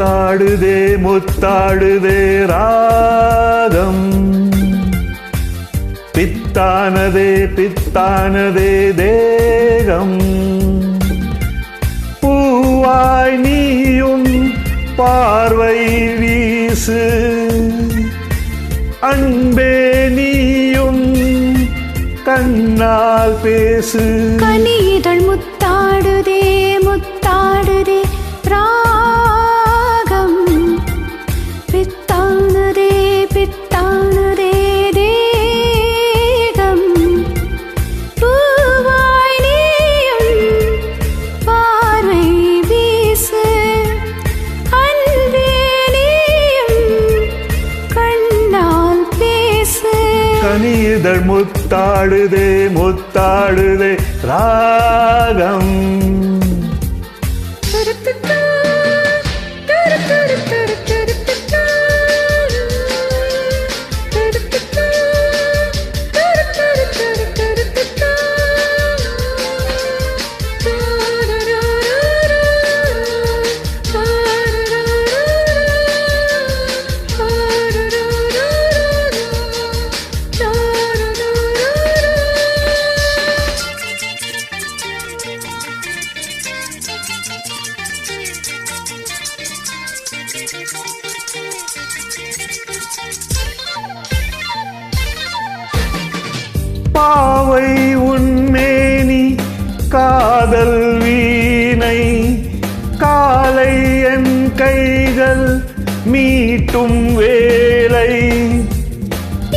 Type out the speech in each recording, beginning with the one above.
முத்தாடுதே முத்தாடுதே ராகம் பித்தானதே பித்தானதே தேகம் பூவாய் நீயும் பார்வை வீசு அன்பே நீயும் கண்ணால் பேசு கனிதழ் முத்தாடுதே முத்தாடுதே ராகம் பித்தானதே பித்தானதே தேகம் பூவாய் நீயும் பார்வை வீசு அன்பே நீயும் கண்ணால் பேசு கனிதழ் முத்தாடுதே முத்தாடுதே ராகம் பாவை உன்மேனி காதல் வீணை காலை என் கைகள் மீட்டும் வேலை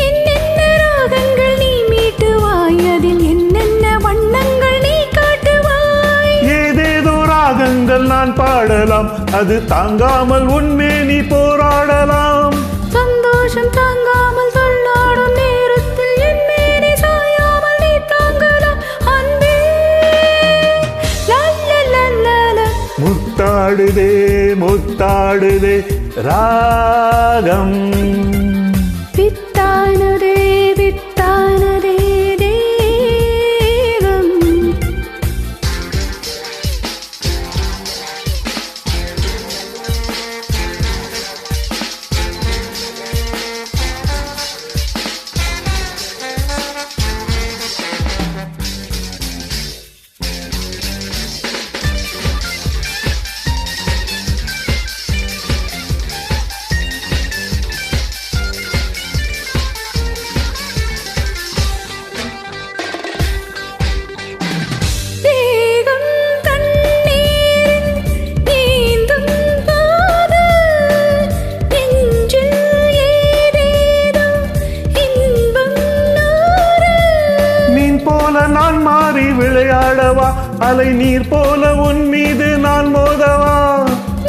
என்னென்ன ராகங்கள் நீ மீட்டுவாய் அதில் என்னென்ன வண்ணங்கள் நீ காட்டுவாய் ஏதேதோ ராகங்கள் நான் பாடலாம் அது தாங்காமல் உன்மேனி போராடலாம் சந்தோஷம் தாங்காமல் தள்ளாடும் நேரத்தில் என் மேனி சாயாமல் நீ தாங்கலாம் அன்பே லல்லலல்லல முத்தாடுதே முத்தாடுதே ராகம் பித்தானதே பித்தானதே தேகம் நான் மாறி விளையாடவா அலை நீர் போல உன் மீது நான் மோதவா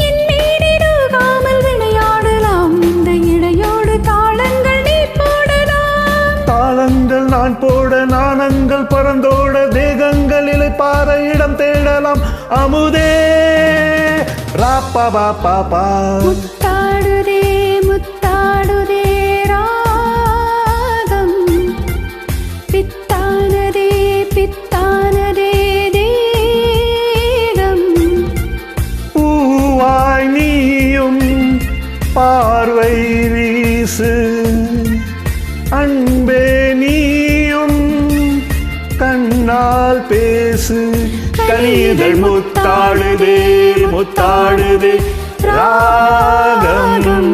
என் மீறிடாமல் விளையாடலாம் இந்த இடையோடு தாளங்கள் நீ போடலாம் தாளங்கள் நான் போட நாணங்கள் பறந்தோட தேகங்கள் இளைப்பாற இடம் தேடலாம் அமுதே ராப்பா பாப்பா முத்தாடுதே முத்தாடுதே ராகம் பித்தானதே பித்தானதே தேகம் பூவாய் நீயும் பார்வை வீசு அன்பே நீயும் கண்ணால் பேசு கனிதழ் முத்தாடுதே முத்தாடுதே ராகம்